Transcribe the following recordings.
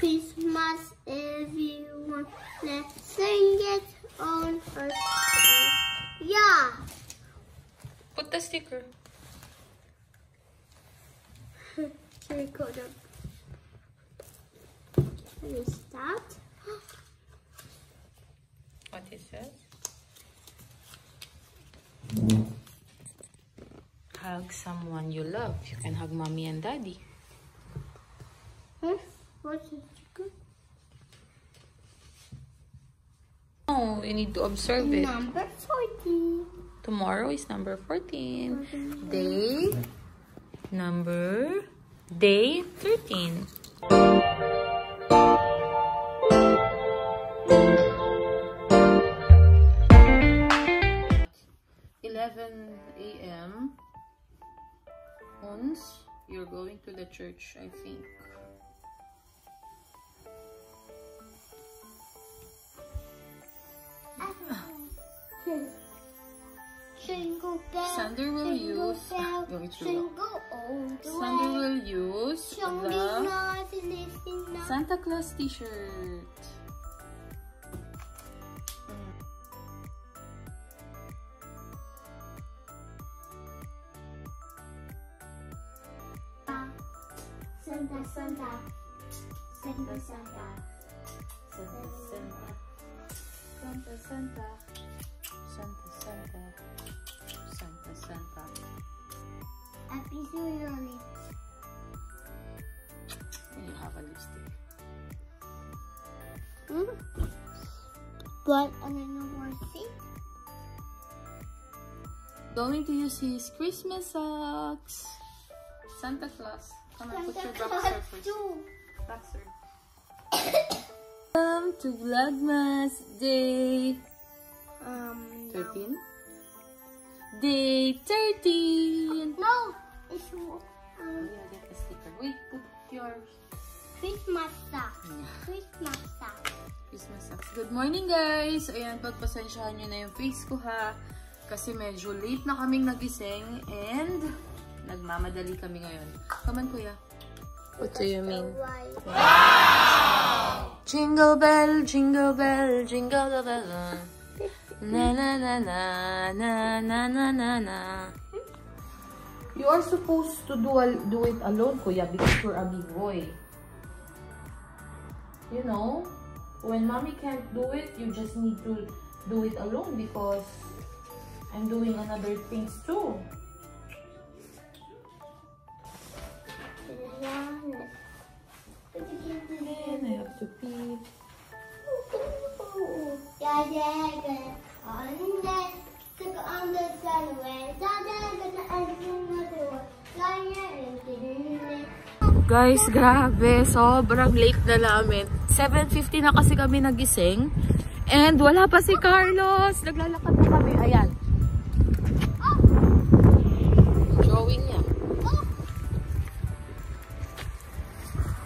Christmas, everyone. Let's sing it on our song. Yeah. Put the sticker. What is that? What is that? Hug someone you love. You can hug mommy and daddy. Huh? What's the sticker? Oh, you need to observe it. Number 14. Tomorrow is number 14. Day 13. 11 a.m. Once you're going to the church, I think. Jingle bell, Sander will jingle use bell, jingle all the Sander way. will use the Santa Claus t-shirt. Santa, Santa, Santa, Santa, Santa, Santa, Santa, Santa, Santa, Santa, Santa. Happy New And you have a lipstick. But I don't know where to see. Going to use his Christmas socks. Santa Claus. Come and put your boxer first. Boxer. Welcome to Vlogmas Day 13. Day 13. No, it's Yeah, get the sticker. Wait, put your Christmas stuff. Christmas stuff. Christmas socks. Good morning, guys. Ayan, pagpasensyahan nyo na yung face ko, ha. Kasi medyo late na kaming nagising and nagmamadali kami ngayon. Come on, kuya. What do you mean? Wow! Jingle bell, jingle bell, jingle the bell. Na na na na na na na na na. You are supposed to do it alone, kuya, because you're a big boy. You know, when mommy can't do it, you just need to do it alone because I'm doing other things too. And I have to pee. Guys, grabe. Sobrang late na namin. 7:50 na kasi kami nagising. And wala pa si Carlos. Naglalakad na kami. Ayan. Drawing niya.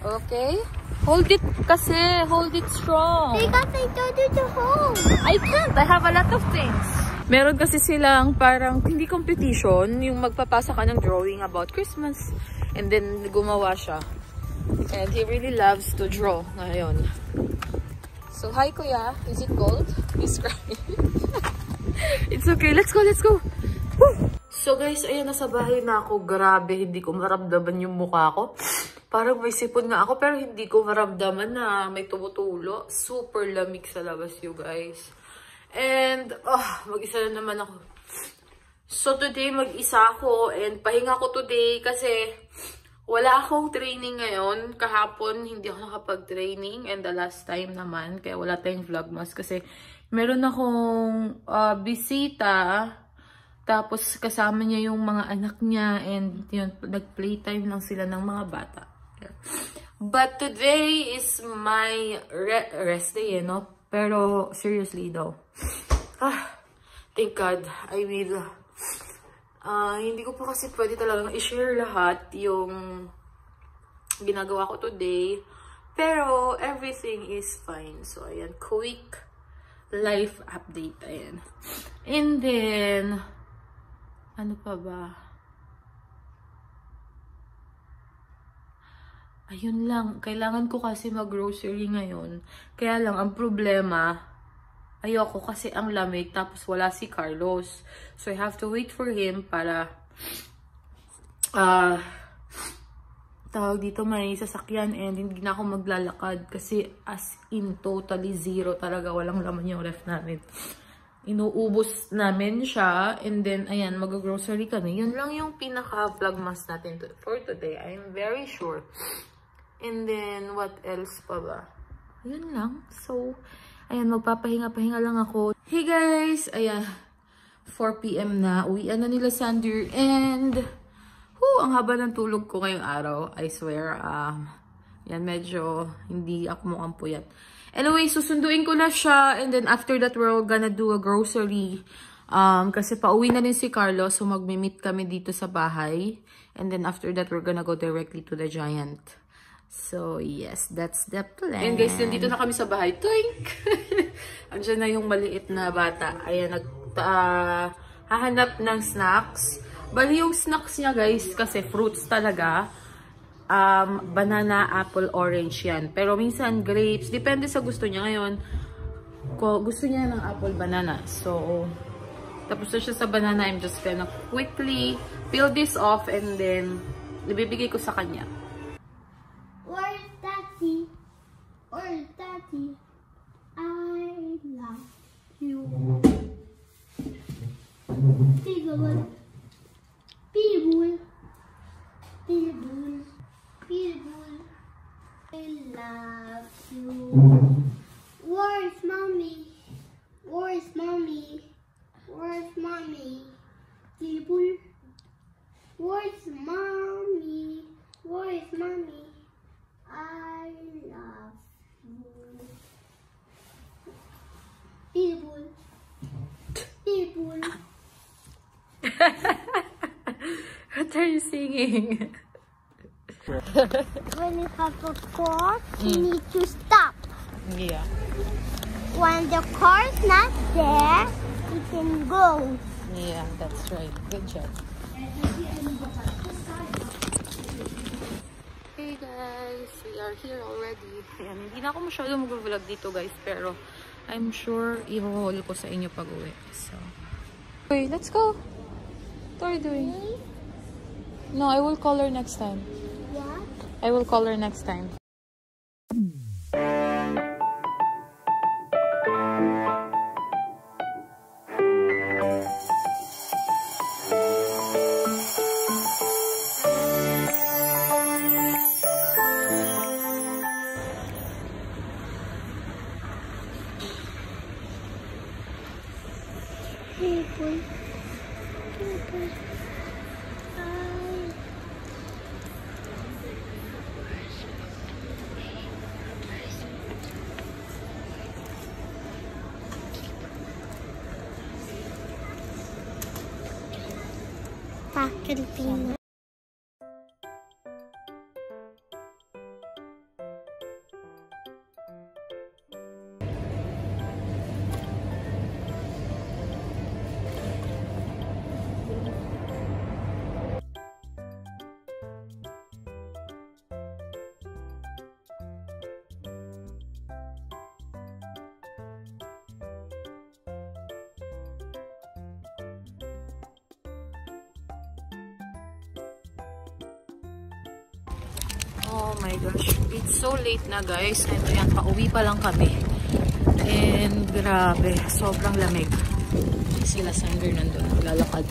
Okay. Hold it kasi. Hold it strong. Because I told you to hold. I can't. I have a lot of things. Meron kasi silang parang hindi competition. Yung magpapasa ka ng drawing about Christmas. And then gumawa siya. And he really loves to draw ngayon. So, hi kuya. Is it cold? He's crying. It's okay. Let's go, let's go. Woo! So guys, ayan, nasa bahay na ako. Grabe, hindi ko maramdaman yung mukha ko. Parang may sipon nga ako, pero hindi ko maramdaman na may tumutulo. Super lamig sa labas, you guys. And, mag-isa na naman ako. So today, mag-isa ako. And pahinga ko today kasi wala akong training ngayon. Kahapon, hindi ako nakapag-training. And the last time naman, kaya wala tayong vlogmas. Kasi meron akong bisita. Tapos kasama niya yung mga anak niya. And yun, nag-playtime lang sila ng mga bata. But today is my rest day, no? Pero seriously though. Thank God. I made... hindi ko pa kasi pwede talagang i-share lahat yung ginagawa ko today. Pero everything is fine. So, ayan. Quick life update. Ayan. And then, ano pa ba? Ayun lang, kailangan ko kasi mag-grocery ngayon. Kaya lang, ang problema, ayoko kasi ang lamig tapos wala si Carlos. So, I have to wait for him para tawag dito may sasakyan and hindi na ako maglalakad kasi as in totally zero talaga. Walang laman yung ref namin. Inuubos namin siya and then, ayan, mag-grocery kami. Yun lang yung pinaka-vlogmas natin for today. I'm very sure. And then, what else pa ba? Yun lang. So, ayan, magpapahinga-pahinga lang ako. Hey guys! Ayan, 4 PM na. Uwian na nila Sander. And, ang haba ng tulog ko ngayong araw. I swear. Yan, medyo hindi ako mukhang puyat. Anyway, susunduin ko na siya. And then, after that, we're gonna do a grocery. Kasi pauwi na din si Carlos. So, magmi-meet kami dito sa bahay. And then, after that, we're gonna go directly to the Giant. So, yes, that's the plan. And guys, nandito na kami sa bahay. Toink! Andiyan na yung maliit na bata. Ayan, hahanap ng snacks. Bali yung snacks niya, guys, kasi fruits talaga. Banana, apple, orange yan. Pero minsan, grapes. Depende sa gusto niya. Ngayon, gusto niya ng apple, banana. So, tapos na siya sa banana. I'm just gonna quickly peel this off and then, ibibigay ko sa kanya. Where's Daddy? Where's Daddy? I love you. Peekaboo. Peekaboo. Peekaboo. Peekaboo. I love you. Where's Mommy? Where's Mommy? Where's Mommy? Peekaboo. Where's Mommy? Where's Mommy? I love you. Peekaboo. Peekaboo. What are you singing? When you have a car, you need to stop. Yeah. When the car's not there, you can go. Yeah, that's right. Good job. Hey guys, we are here already. Ayan, hindi na ako masyado mag-vlog dito guys, pero I'm sure i-haul ko sa inyo pag-uwi. So, okay, let's go. What are you doing? No, I will call her next time. What? I will call her next time. Peekaboo. Peekaboo. Filipino. Oh my gosh, it's so late na guys. And ayan, pauwi pa lang kami. And grabe, sobrang lamig. Sila Sander nandun, naglalakad.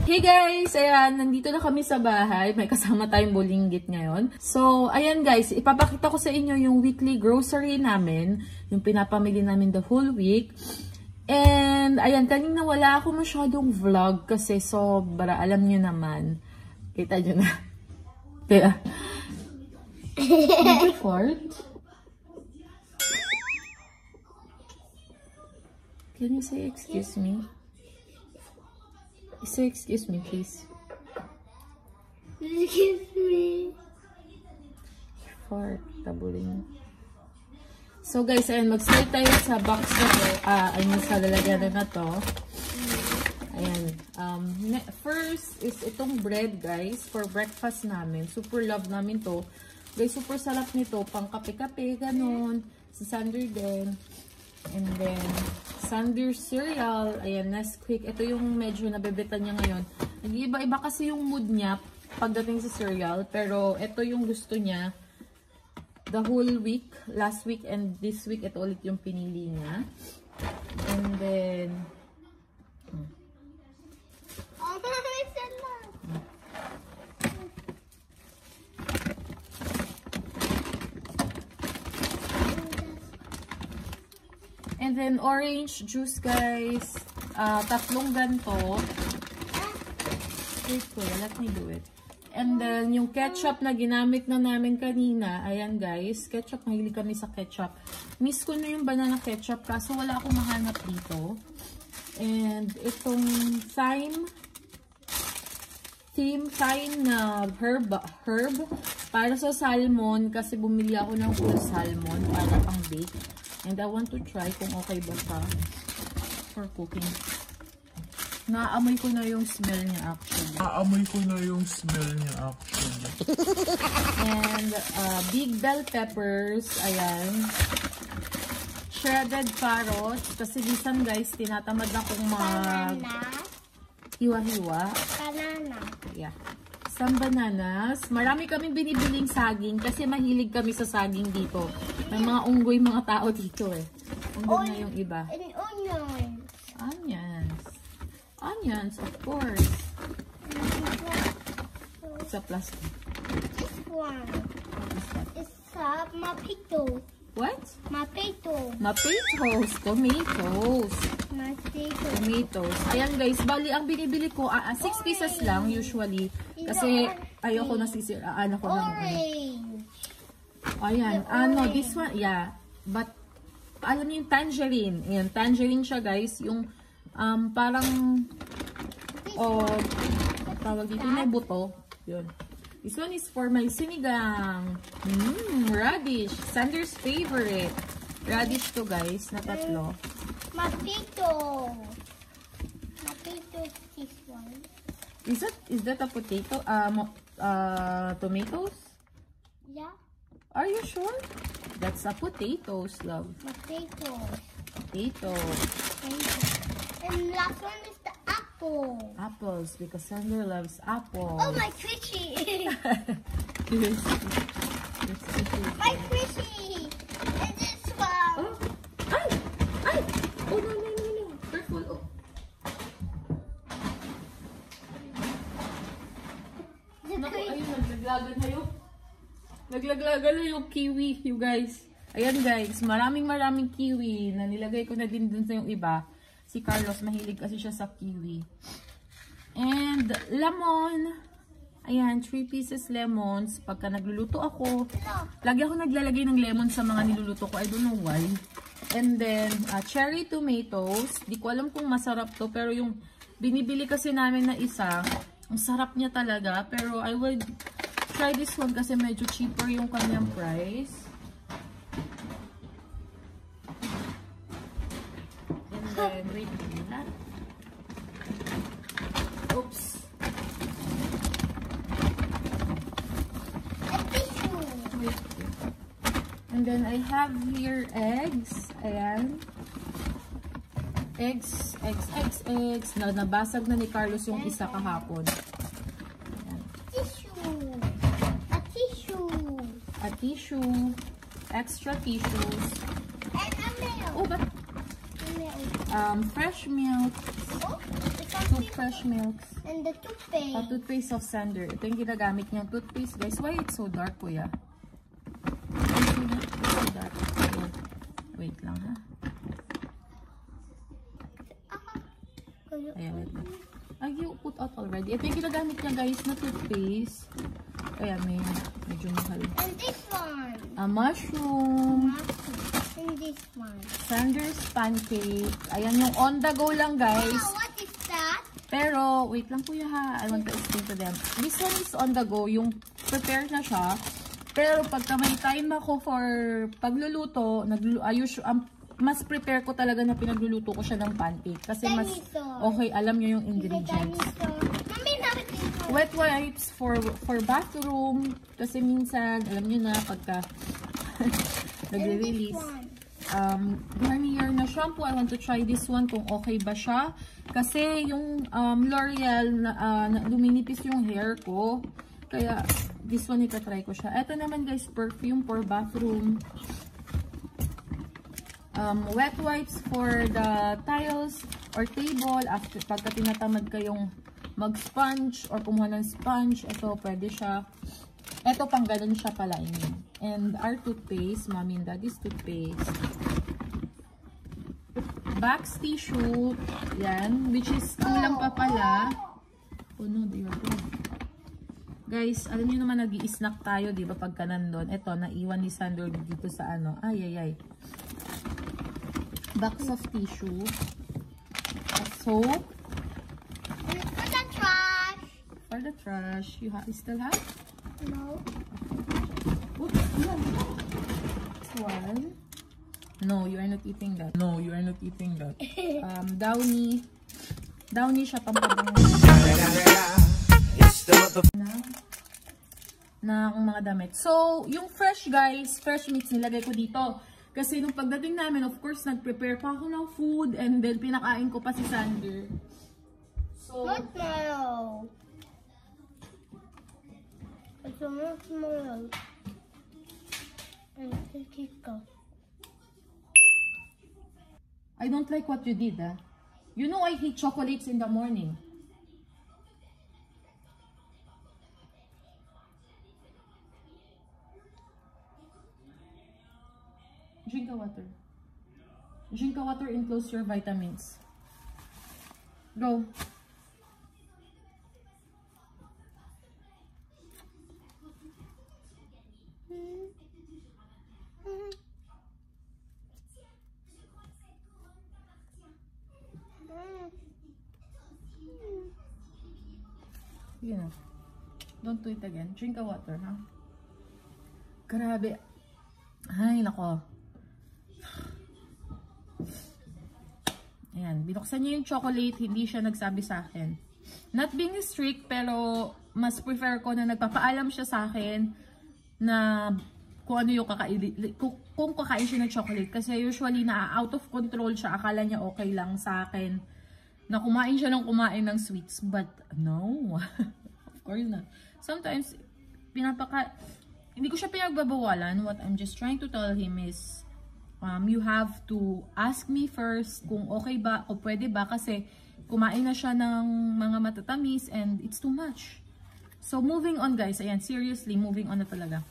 Hey guys! Ayan, nandito na kami sa bahay. May kasama tayong bulinggit ngayon. So, ayan guys, ipapakita ko sa inyo yung weekly grocery namin. Yung pinapamili namin the whole week. And, ayan, kanina wala ako masyadong vlog kasi sobra, alam nyo naman. Kita nyo na. Kaya, did you fart? Can you say excuse me? Say excuse me, please. Excuse me. Fart, tabulin. So guys, ayan, mag-start tayo sa box na to. Sa lalagyan na to. Ayan. First is itong bread, guys, for breakfast namin. Super love namin to. Guys, super sarap nito. Pang kape-kape, ganun. Si Sander din. And then, Sander cereal. Ayan, Nesquik. Ito yung medyo nabebetan niya ngayon. Nag-iiba-iba kasi yung mood niya pagdating sa cereal. Pero, ito yung gusto niya. The whole week, last week and this week, ito ulit yung pinili niya. And then, and then orange juice, guys. Tatlong ganito. Wait, let me do it. And then, yung ketchup na ginamit na namin kanina, ayan guys, ketchup, mahilig kami sa ketchup. Miss ko na yung banana ketchup, kaso wala akong mahanap dito. And itong thyme na herb, para sa salmon, kasi bumili ako ng whole salmon para pang bake. And I want to try kung okay ba siya for cooking. Naamoy ko na yung smell niya actually. And big bell peppers, ayan. Shredded carrots, kasi minsan guys, tinatamad akong hiwa-hiwa. Banana. Yeah. Some bananas. Marami kaming binibiling saging kasi mahilig kami sa saging dito. May mga unggoy mga tao dito eh. Unggoy na yung iba. And onions. Onions, of course. It's a plastic. This one. What is that? It's mapito. What? Mapito. Tomatoes. Tomatoes. Ayan guys, bali ang binibili ko, 6 pieces lang usually. Kasi ayoko nasisiraan ako ng orange. Ayan, this one, yeah. But, alam niyo yung tangerine. Ayan, tangerine siya guys. Yung parang tawag dito na buto. Yun. This one is for my sinigang. Radish. Sander's favorite. Radish to guys, na tatlo. Mapito. Mapito is this one. Is that a potato? Tomatoes? Yeah. Are you sure? That's a potatoes, love. Potatoes. Potatoes. And last one is the apple. Apples, because Sander loves apples. Oh, my fishy. Yes. My fishy. And this one. Oh, ay! Oh, no. Careful, oh. Naku, ayun, naglaglagan na yung kiwi, you guys. Ayan guys, maraming kiwi na nilagay ko na din dun sa yung iba. Si Carlos, mahilig kasi siya sa kiwi. And lemon. Ayan, 3 pieces lemons. Pagka nagluluto ako, lagi ako naglalagay ng lemon sa mga niluluto ko. I don't know why. And then, cherry tomatoes. Di ko alam kung masarap to, pero yung binibili kasi namin na isa, ang sarap niya talaga. Pero I would try this one kasi medyo cheaper yung kanyang price. And then, wait a minute. Oops. Wait. And then, I have here eggs. Ayan. Eggs. Nabasag na ni Carlos yung isa kahapon. Ayan. A tissue. Extra tissues. And a milk. Oh, but fresh milk. Oh, 2 fresh milks. and the toothpaste. Toothpaste of Sander. Ito yung ginagamit niyang toothpaste, guys. Why it's so dark, kuya? So dark. Wait lang, ha? Ayan, wait lang. Ay, you put out already. Ito yung ginagamit niya, guys, na toothpaste. Kaya medyo mahal. And this one. A mushroom. And this one. Sander's pancake. Ayan yung on the go lang, guys. Oh, what is that? Pero, wait lang kuya ha. I want to explain to them. This one is on the go. Yung prepare na siya. Pero pagka may time ako for pagluluto, mas prepare ko talaga na pinagluluto ko siya ng pancake. Kasi mas okay, alam nyo yung ingredients. Wet wipes for bathroom. Kasi minsan, alam nyo na, pagka nagre-release. Garnier na shampoo. I want to try this one kung okay ba siya. Kasi yung L'Oreal, luminipis yung hair ko. Kaya, this one itatry ko siya. Ito naman guys, perfume for bathroom. Wet wipes for the tiles or table. After, pagka tinatamad kayong mag-sponge or kumuha ng sponge, ito pwede siya. Ito pang ganun siya pala. And our toothpaste, mommy and daddy's toothpaste. Bax tissue, yan, which is kulang pa pala. Oh no, they are good. Guys, alam niyo naman nag-i-snack tayo, di ba, pagka nandun. Ito, naiwan ni Sandor dito sa ano. Ay. Box of tissue. A soap. For the trash. For the trash. You still have? No. Oops, this one. No, you are not eating that. No, you are not eating that. Downy. Downy siya pampabango. Na ang mga damit. So, yung fresh guys, fresh mix nilagay ko dito. Kasi nung pagdating namin, of course, nag-prepare pa ako ng food and then pinakain ko pa si Sander. So, What now? It's a marshmallow. And it's Kiko. I don't like what you did, ah. You know I hate chocolates in the morning. Drink a water. Drink a water and close your vitamins. Go. You know. Don't do it again. Drink a water, ha? Grabe. Ay, nako. Ayan. Binuksan niya yung chocolate. Hindi siya nagsabi sa akin. Not being strict, pero mas prefer ko na nagpapaalam siya sa akin na kung ano yung kung kakain siya ng chocolate. Kasi usually na out of control siya. Akala niya okay lang sa akin na kumain siya ng kumain ng sweets. But no. Of course not. Sometimes, hindi ko siya pinagbabawalan. What I'm just trying to tell him is, you have to ask me first kung okay ba o pwede ba, kasi kumain na siya ng mga matatamis and it's too much. So, moving on guys. Ayan, seriously, moving on na talaga.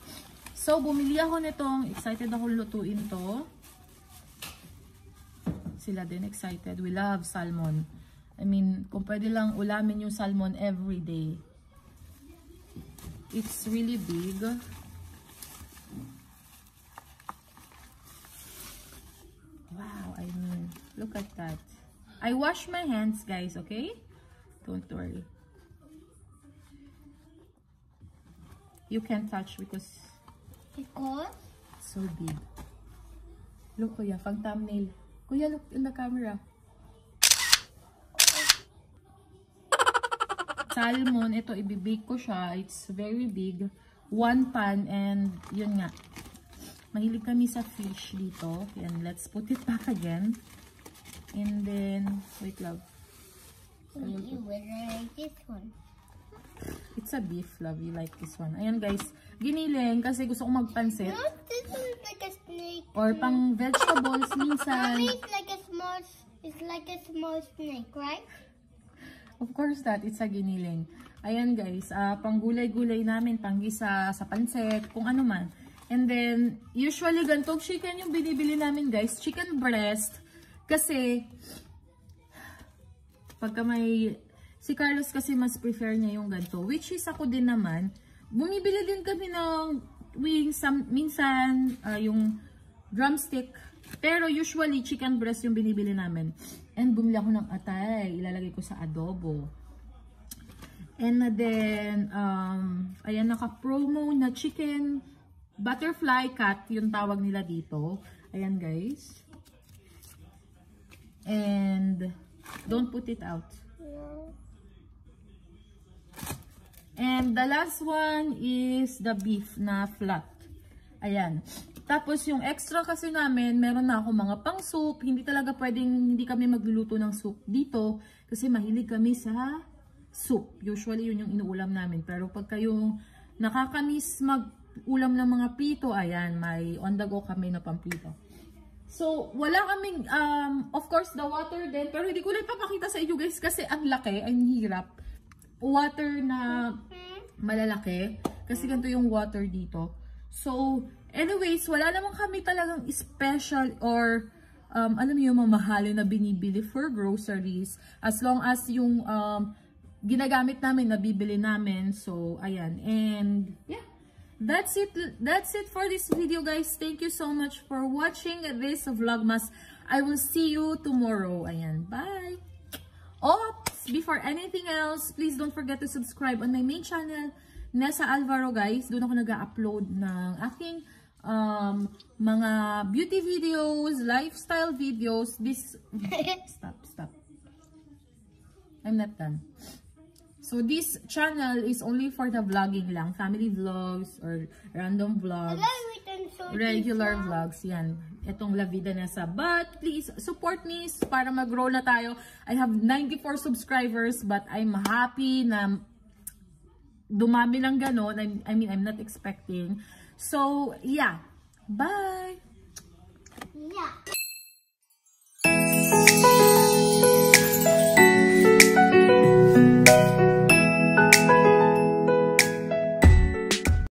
So, bumili ako nitong, excited ako lutuin to. Sila din excited. We love salmon. I mean, kung pwede lang ulamin yung salmon every day. It's really big. Wow, I mean, look at that. I wash my hands, guys, okay? Don't worry. You can't touch because it's so big. Look, Kuya, pang thumbnail. Kuya, look in the camera. Salmon, ito, ibibake ko siya. It's very big. One pan and yun nga. Mahilig kami sa fish dito. And let's put it back again. And then, wait love. You will like this one. It's a beef, love. You like this one. Ayan guys, giniling kasi gusto ko magpansit. No, this one is like a snake. Or pang vegetables minsan. Mommy, it's like a small snake, right? Of course that, it's a giniling. Ayan guys, pang gulay-gulay namin, panggisa sa pansit, kung ano man. And then, usually gantong chicken yung binibili namin guys, chicken breast. Kasi, pagka may, si Carlos kasi mas prefer niya yung ganto. Which is ako din naman, bumibili din kami ng wings, minsan yung drumstick. Pero usually, chicken breast yung binibili namin. And bumili ako ng atay. Ilalagay ko sa adobo. And then, ayan, naka-promo na chicken butterfly cut yung tawag nila dito. Ayan guys. And don't put it out. And the last one is the beef na flat. Ayan. Tapos yung extra kasi namin, meron na ako mga pang soup. Hindi talaga pwedeng, hindi kami magluluto ng soup dito. Kasi mahilig kami sa soup. Usually yun yung inuulam namin. Pero pag kayong nakakamiss mag-ulam ng mga prito, ayan, may on the go kami na pamprito. So, wala kaming, of course, the water din. Pero hindi ko lang papakita sa inyo guys kasi ang laki, ang hirap. Water na malalaki. Kasi ganito yung water dito. So, anyways, wala naman kami talagang special or, alam niyo, mamahali na binibili for groceries. As long as yung ginagamit namin, nabibili namin. So, ayan. And, yeah. That's it for this video, guys. Thank you so much for watching this vlogmas. I will see you tomorrow. Ayan. Bye! Oops! Before anything else, please don't forget to subscribe on my main channel, Nessa Alvaro, guys. Doon ako nag-upload ng aking mga beauty videos, lifestyle videos. Stop. I'm not done. So this channel is only for the vlogging lang, family vlogs or random vlogs, regular vlogs, yan. Itong La Vida Nessa. But please support me para mag-grow na tayo. I have 94 subscribers but I'm happy na dumami lang ganon. I mean, I'm not expecting. So, yeah. Bye! Yeah.